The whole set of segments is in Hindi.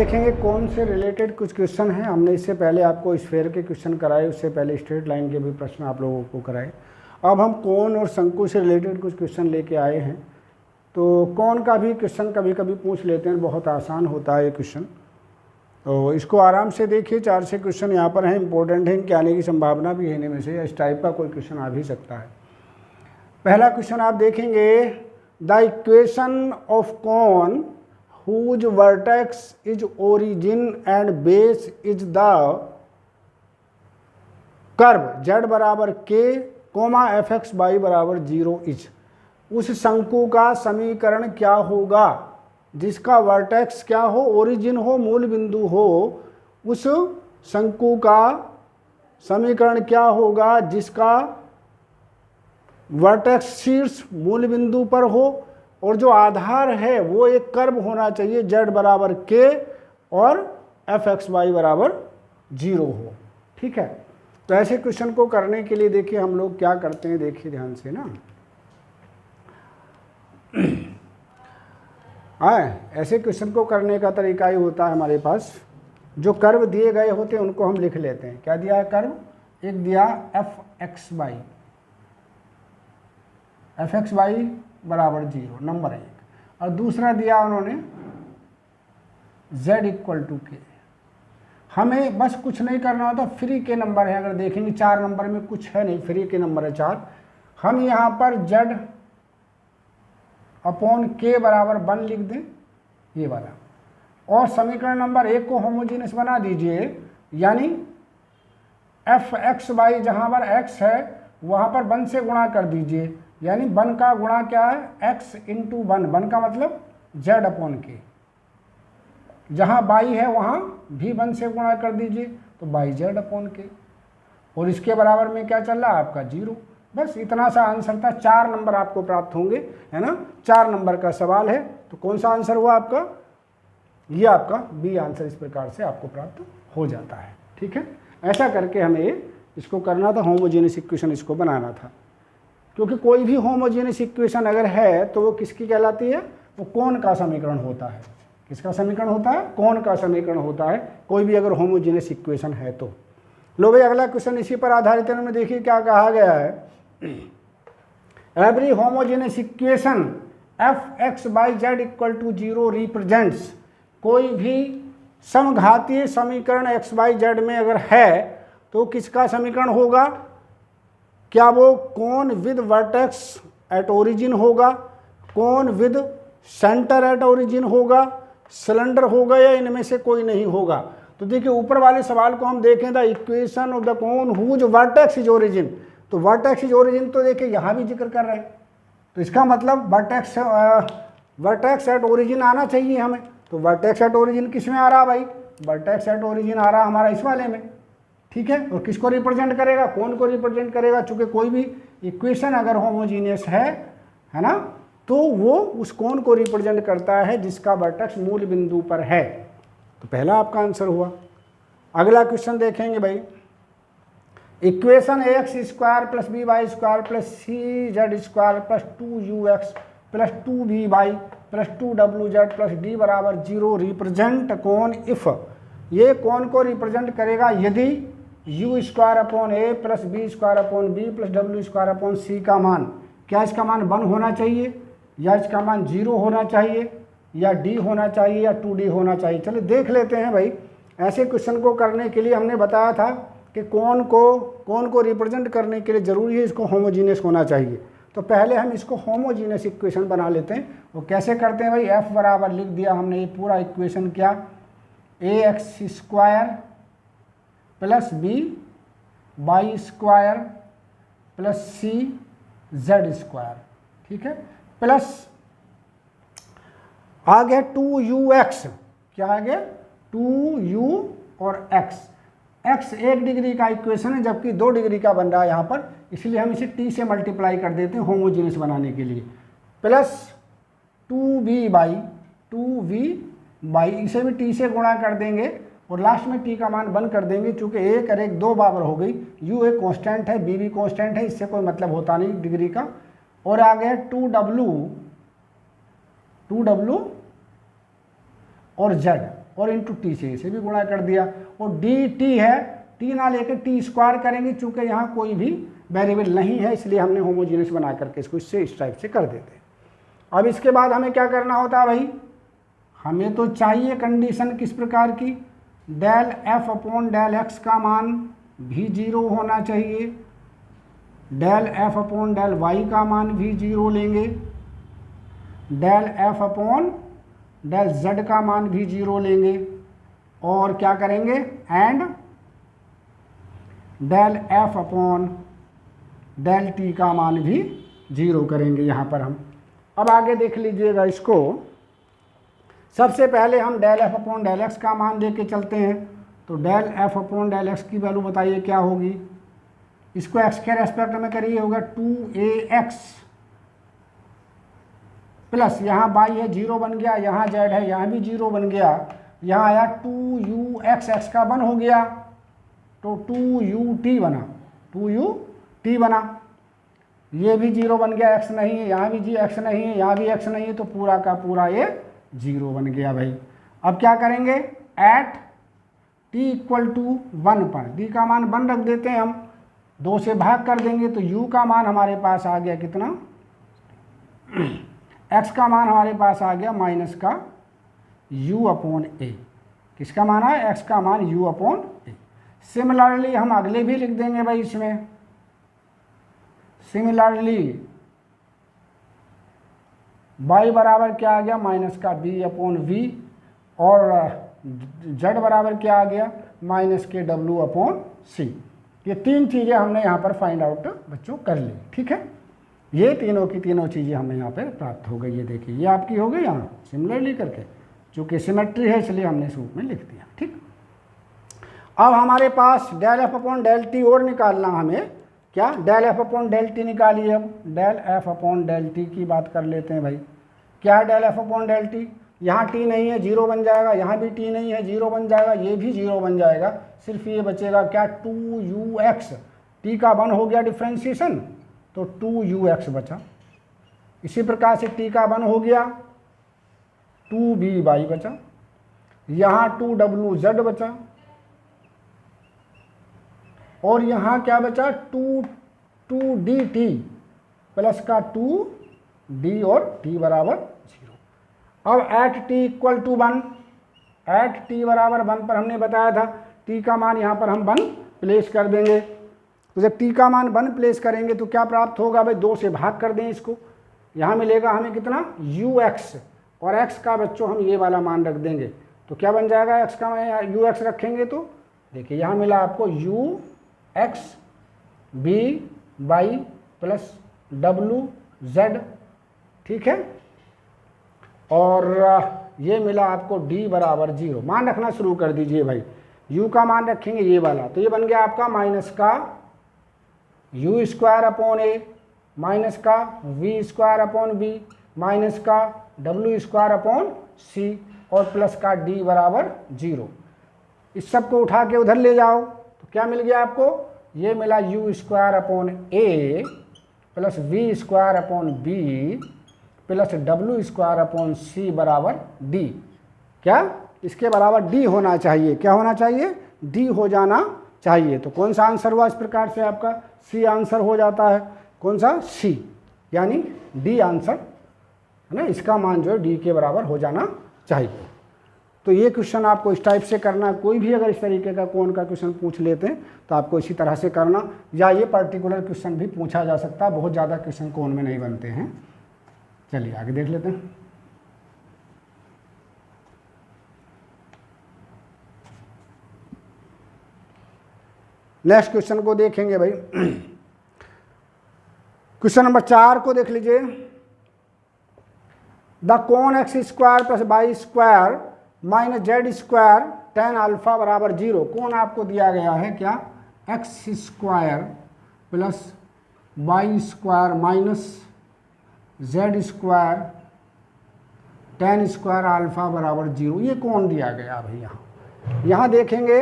देखेंगे कौन से रिलेटेड कुछ क्वेश्चन हैं। हमने इससे पहले आपको स्फीयर के क्वेश्चन कराए, उससे पहले स्ट्रेट लाइन के भी प्रश्न आप लोगों को कराए। अब हम कोण और शंकु से रिलेटेड कुछ क्वेश्चन लेके आए हैं। तो कोण का भी क्वेश्चन कभी कभी पूछ लेते हैं, बहुत आसान होता है ये क्वेश्चन, तो इसको आराम से देखिए। 4-6 क्वेश्चन यहाँ पर हैं, इंपॉर्टेंट हैं, इनके आने की संभावना भी है इनमें से, इस टाइप का कोई क्वेश्चन आ भी सकता है। पहला क्वेश्चन आप देखेंगे, द इक्वेशन ऑफ कोण whose vertex is origin and base is the curve z बराबर k, fx y बराबर 0 इज। उस शंकु का समीकरण क्या होगा जिसका वर्टेक्स क्या हो, ओरिजिन हो, मूल बिंदु हो। उस शंकु का समीकरण क्या होगा जिसका वर्टेक्स शीर्ष मूल बिंदु पर हो और जो आधार है वो एक कर्व होना चाहिए, z बराबर k और fx y बराबर 0 हो। ठीक है, तो ऐसे क्वेश्चन को करने के लिए देखिए हम लोग क्या करते हैं, देखिए ध्यान से ना। ऐसे क्वेश्चन को करने का तरीका ही होता है, हमारे पास जो कर्व दिए गए होते हैं उनको हम लिख लेते हैं। क्या दिया है कर्व? एक दिया fx y बराबर 0 नंबर 1, और दूसरा दिया उन्होंने z इक्वल टू k। हमें बस कुछ नहीं करना होता, फ्री के नंबर है, अगर देखेंगे 4 नंबर में कुछ है नहीं, फ्री के नंबर है 4। हम यहाँ पर z अपॉन k बराबर 1 लिख दें, ये वाला, और समीकरण नंबर 1 को होमोजीनियस बना दीजिए, यानी fx y जहाँ पर x है वहाँ पर 1 से गुणा कर दीजिए, यानी 1 का गुणा क्या है, x इंटू 1, 1 का मतलब z अपॉन k। जहाँ y है वहाँ भी 1 से गुणा कर दीजिए, तो बाई z अपॉन k, और इसके बराबर में क्या चल रहा है आपका 0। बस इतना सा आंसर था, 4 नंबर आपको प्राप्त होंगे, है ना। 4 नंबर का सवाल है, तो कौन सा आंसर हुआ आपका? ये आपका बी आंसर इस प्रकार से आपको प्राप्त हो जाता है। ठीक है, ऐसा करके हमें इसको करना था, होमोजेनियस इक्वेशन इसको बनाना था। क्योंकि कोई भी होमोजेनियस इक्वेशन अगर है तो वो किसकी कहलाती है? वो कोण का समीकरण होता है। किसका समीकरण होता है? कोण का समीकरण होता है, कोई भी अगर होमोजेनियस इक्वेशन है तो। लो भाई, अगला क्वेश्चन इसी पर आधारित है, में देखिए क्या कहा गया है। Every homogeneous equation fx by z equal to 0 represents, कोई भी समघातीय समीकरण x y z में अगर है तो किसका समीकरण होगा? क्या वो कोण विद वर्टेक्स एट ओरिजिन होगा, कोण विद सेंटर एट ओरिजिन होगा, सिलेंडर होगा, या इनमें से कोई नहीं होगा? तो देखिए ऊपर वाले सवाल को हम देखें, द इक्वेशन ऑफ द कोण हुज वर्टेक्स इज ओरिजिन, तो वर्टेक्स इज ओरिजिन तो देखिए यहाँ भी जिक्र कर रहे हैं, तो इसका मतलब वर्टेक्स एट ओरिजिन आना चाहिए हमें। तो वर्टेक्स एट ओरिजिन किस में आ रहा भाई? वर्टेक्स एट ओरिजिन आ रहा हमारा इस वाले में। ठीक है, और किसको रिप्रेजेंट करेगा? कोण को रिप्रेजेंट करेगा। चूंकि कोई भी इक्वेशन अगर होमोजीनियस है ना, तो वो उस कोण को रिप्रेजेंट करता है जिसका वर्टेक्स मूल बिंदु पर है। तो पहला आपका आंसर हुआ। अगला क्वेश्चन देखेंगे भाई, equation ax square plus B Y square plus C Z square plus 2ux plus 2by plus 2wz plus D बराबर 0 रिप्रेजेंट कोण इफ, ये कोण को रिप्रेजेंट करेगा यदि u square upon A plus B square upon B plus W square upon C का मान, क्या इसका मान 1 होना चाहिए, या इसका मान 0 होना चाहिए, या d होना चाहिए, या 2d होना चाहिए। चलिए देख लेते हैं भाई। ऐसे क्वेश्चन को करने के लिए हमने बताया था कि कोण को रिप्रेजेंट करने के लिए ज़रूरी है इसको होमोजीनियस होना चाहिए। तो पहले हम इसको होमोजीनियस इक्वेशन बना लेते हैं। वो कैसे करते हैं भाई? f बराबर लिख दिया हमने ये पूरा इक्वेशन, क्या, ax square plus B Y square plus C Z square, ठीक है, प्लस आ गया 2ux, क्या आ गया, 2u और x। x 1 डिग्री का इक्वेशन है जबकि 2 डिग्री का बन रहा है यहाँ पर, इसलिए हम इसे t से मल्टीप्लाई कर देते हैं होमोजीनियस बनाने के लिए, प्लस 2v बाई इसे भी t से गुणा कर देंगे और लास्ट में t का मान 1 कर देंगे। चूंकि 1 और 1 2 बराबर हो गई, u एक कांस्टेंट है, b भी कांस्टेंट है, इससे कोई मतलब होता नहीं डिग्री का। और आ गया 2w और z, और इंटू टी से इसे भी गुणा कर दिया, और डी टी है, टी ना लेकर टी स्क्वायर करेंगे, चूंकि यहाँ कोई भी वेरिएबल नहीं है इसलिए हमने होमोजीनियस बना करके इसको इससे इस टाइप से कर देते हैं। अब इसके बाद हमें क्या करना होता है भाई, हमें तो चाहिए कंडीशन किस प्रकार की, del F upon del X का मान भी 0 होना चाहिए, del F upon del Y का मान भी 0 लेंगे, del F upon del Z का मान भी 0 लेंगे, और क्या करेंगे and del F upon del T का मान भी 0 करेंगे यहाँ पर हम। अब आगे देख लीजिएगा इसको, सबसे पहले हम del F upon del X का मान लेके चलते हैं, तो del F upon del X की वैल्यू बताइए क्या होगी, इसको एक्स के रेस्पेक्ट में करिए, होगा 2ax प्लस यहाँ बाई है 0 बन गया, यहाँ जेड है यहाँ भी 0 बन गया, यहाँ आया 2ux, एक्स का 1 हो गया तो 2ut बना, 2ut बना, ये भी 0 बन गया, x नहीं है, यहाँ भी जी x नहीं है, यहाँ भी x नहीं है, तो पूरा का पूरा ये 0 बन गया भाई। अब क्या करेंगे, एट t इक्वल टू 1 पर d का मान 1 रख देते हैं हम, 2 से भाग कर देंगे तो u का मान हमारे पास आ गया कितना, x का मान हमारे पास आ गया माइनस का u अपॉन a, किसका मान है, x का मान u अपॉन a। सिमिलरली हम अगले भी लिख देंगे भाई इसमें, सिमिलरली y बराबर क्या आ गया, माइनस का b अपॉन v, और z बराबर क्या आ गया, माइनस के w अपॉन c। ये 3 चीज़ें हमने यहाँ पर फाइंड आउट बच्चों कर ली, ठीक है। ये तीनों की तीनों चीज़ें हमें यहाँ पर प्राप्त हो गई, ये देखिए ये आपकी हो गई यहाँ सिमिलरली करके, चूँकि सिमेट्री है इसलिए हमने इस रूप में लिख दिया, ठीक। अब हमारे पास del F upon del T और निकालना हमें, क्या, del F upon del T निकालिए। अब del F upon del T की बात कर लेते हैं भाई, क्या है del F upon del T, यहाँ टी नहीं है 0 बन जाएगा, यहाँ भी टी नहीं है 0 बन जाएगा, ये भी 0 बन जाएगा, सिर्फ ये बचेगा क्या, 2ux, टी का 1 हो गया डिफ्रेंशिएशन तो 2ux बचा, इसी प्रकार से टी का 1 हो गया 2by बचा, यहाँ 2wz बचा, और यहाँ क्या बचा 2dt प्लस का 2d और t बराबर 0। अब at t equal to 1, at t बराबर 1 पर हमने बताया था t का मान यहाँ पर हम 1 प्लेस कर देंगे, तो जब t का मान 1 प्लेस करेंगे तो क्या प्राप्त होगा भाई, 2 से भाग कर दें इसको, यहाँ मिलेगा हमें कितना ux, और x का बच्चों हम ये वाला मान रख देंगे तो क्या बन जाएगा, x का ux रखेंगे तो देखिए यहाँ मिला आपको ux by प्लस wz, ठीक है, और ये मिला आपको d बराबर 0। मान रखना शुरू कर दीजिए भाई, u का मान रखेंगे ये वाला, तो ये बन गया आपका माइनस का u square upon a, minus का v square upon b, minus का w स्क्वायर अपॉन c, और प्लस का d बराबर 0। इस सब को उठा के उधर ले जाओ तो क्या मिल गया आपको, ये मिला u square upon a plus v square upon b plus w square upon c बराबर d। क्या, इसके बराबर d होना चाहिए, क्या होना चाहिए, d हो जाना चाहिए। तो कौन सा आंसर हुआ इस प्रकार से, आपका c आंसर हो जाता है, कौन सा, c, यानी d आंसर है ना, इसका मान जो है d के बराबर हो जाना चाहिए। तो ये क्वेश्चन आपको इस टाइप से करना, कोई भी अगर इस तरीके का कौन का क्वेश्चन पूछ लेते हैं तो आपको इसी तरह से करना, या ये पर्टिकुलर क्वेश्चन भी पूछा जा सकता है, बहुत ज़्यादा क्वेश्चन कौन में नहीं बनते हैं। चलिए आगे देख लेते हैं। नेक्स्ट क्वेश्चन को देखेंगे भाई, क्वेश्चन नंबर 4 को देख लीजिए। The cone X square plus Y square minus Z square tan alpha बराबर 0, कोण आपको दिया गया है क्या, X square plus Y square minus Z square tan square alpha बराबर 0, ये कोण दिया गया भाई। यहाँ देखेंगे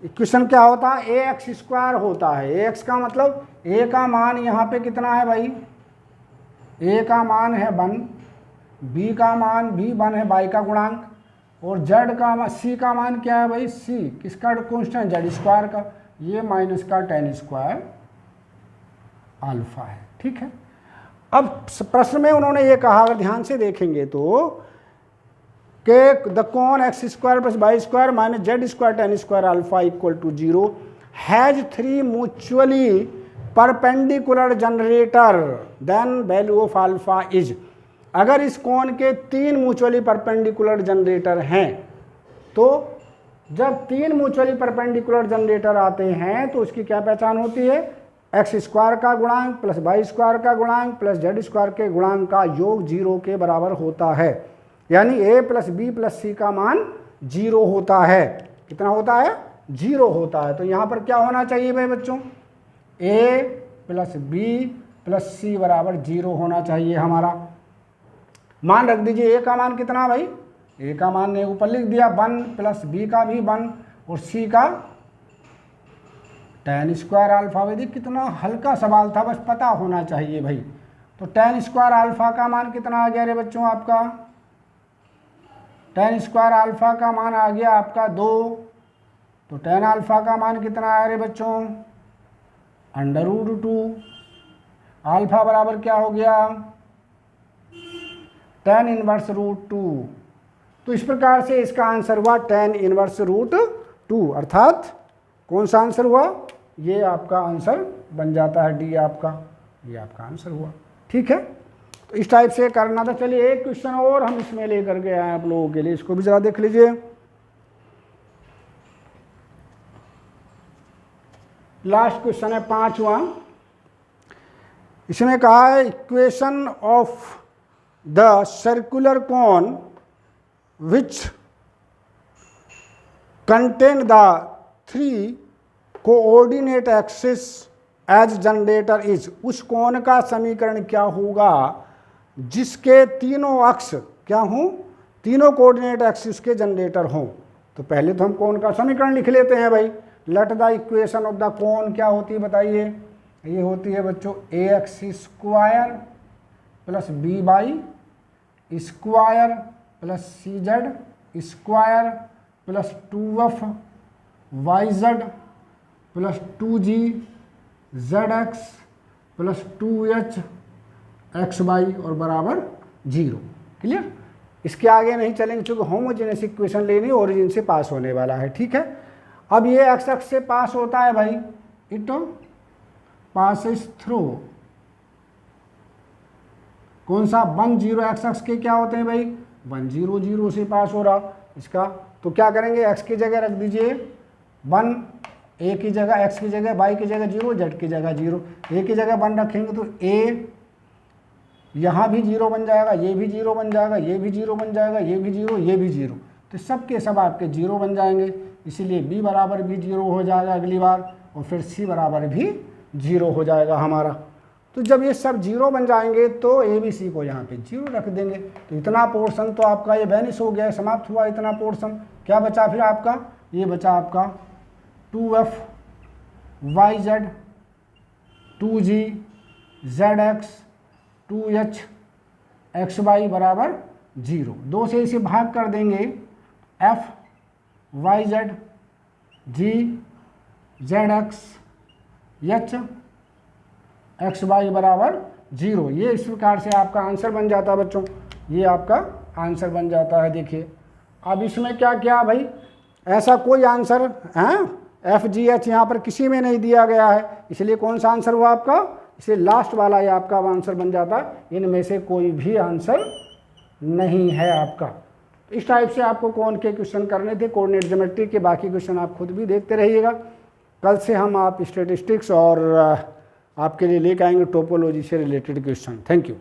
इक्वेशन क्या होता है, ए एक्स स्क्वायर होता है, ए एक्स का मतलब ए का मान यहाँ पे कितना है भाई, ए का मान है 1, बी का मान भी 1 है, बाई का गुणांक, और जेड का सी का मान क्या है भाई, सी किसका कांस्टेंट, जेड स्क्वायर का, ये माइनस का tan स्क्वायर अल्फा है। ठीक है, अब प्रश्न में उन्होंने ये कहा, अगर ध्यान से देखेंगे तो कि the cone X square plus Y square minus Z square tan square alpha equal to 0 has 3 mutually perpendicular generator then value of alpha is. अगर इस कोण के 3 म्यूचुअली परपेंडिकुलर जनरेटर हैं, तो जब 3 म्यूचुअली परपेंडिकुलर जनरेटर आते हैं तो उसकी क्या पहचान होती है, एक्स स्क्वायर का गुणांक प्लस वाई स्क्वायर का गुणांक प्लस जेड स्क्वायर के गुणांक का योग 0 के बराबर होता है। यानी a प्लस बी प्लस सी का मान 0 होता है। कितना होता है, 0 होता है। तो यहाँ पर क्या होना चाहिए भाई बच्चों, a प्लस बी प्लस सी बराबर 0 होना चाहिए हमारा। मान रख दीजिए a का मान कितना भाई, a का मान ने ऊपर लिख दिया 1 प्लस बी का भी 1 और c का tan स्क्वायर अल्फा। भाई कितना हल्का सवाल था, बस पता होना चाहिए भाई। तो tan स्क्वायर अल्फा का मान कितना आ गया रे बच्चों आपका, tan स्क्वायर अल्फा का मान आ गया आपका 2। तो tan अल्फा का मान कितना आया रे बच्चों, √2। अल्फा बराबर क्या हो गया, tan इनवर्स √2। तो इस प्रकार से इसका आंसर हुआ tan इनवर्स √2, अर्थात कौन सा आंसर हुआ, ये आपका आंसर बन जाता है डी आपका, ये आपका आंसर हुआ। ठीक है, तो इस टाइप से करना था। चलिए एक क्वेश्चन और हम इसमें लेकर के आए आप लोगों के लिए, इसको भी जरा देख लीजिए। लास्ट क्वेश्चन है 5वां। इसमें कहा है equation of the circular cone which contain the 3 coordinate axis as generator is. उस कोण का समीकरण क्या होगा जिसके तीनों अक्ष क्या हों, तीनों कोऑर्डिनेट एक्सिस के जनरेटर हों। तो पहले तो हम कोण का समीकरण लिख लेते हैं भाई। Let the equation of the कोण क्या होती है बताइए, ये होती है बच्चों ax square plus by square plus cz square plus 2f yz plus 2g zx plus 2h xy और बराबर 0। क्लियर, इसके आगे नहीं चलेंगे क्योंकि होमोजेनियस इक्वेशन लेनी ओरिजिन से पास होने वाला है। ठीक है, अब ये एक्स एक्स से पास होता है भाई, इट पासेस थ्रू कौन सा 1 0 एक्स एक्स के क्या होते हैं भाई 1 0 0 से पास हो रहा इसका। तो क्या करेंगे, एक्स की जगह रख दीजिए 1, ए की जगह एक्स की जगह वाई की जगह 0, जेड की जगह 0। ए की जगह 1 रखेंगे तो ए यहाँ भी 0 बन जाएगा, ये भी 0 बन जाएगा, ये भी 0 बन जाएगा, ये भी 0, ये भी 0। तो सब के सब आपके 0 बन जाएंगे, इसीलिए बी बराबर भी 0 हो जाएगा अगली बार, और फिर सी बराबर भी 0 हो जाएगा हमारा। तो जब ये सब 0 बन जाएंगे तो ए बी सी को यहाँ पे 0 रख देंगे। तो इतना पोर्शन तो आपका ये वैनिश हो गया, समाप्त हुआ इतना पोर्शन। क्या बचा फिर आपका, ये बचा आपका 2f yz 2g zx 2h xy बराबर 0। 2 से इसे भाग कर देंगे, f yz g zx h xy बराबर 0। ये इस प्रकार से आपका आंसर बन जाता है बच्चों, ये आपका आंसर बन जाता है। देखिए अब इसमें क्या क्या भाई, ऐसा कोई आंसर है एफ जी एच यहाँ पर किसी में नहीं दिया गया है, इसलिए कौन सा आंसर हुआ आपका, इसलिए लास्ट वाला ये आपका आंसर बन जाता है। इनमें से कोई भी आंसर नहीं है आपका। इस टाइप से आपको कौन के क्वेश्चन करने थे कोऑर्डिनेट ज्योमेट्री के, बाकी क्वेश्चन आप खुद भी देखते रहिएगा। कल से हम आप स्टैटिस्टिक्स और आपके लिए लेकर आएंगे टोपोलॉजी से रिलेटेड क्वेश्चन। Thank you.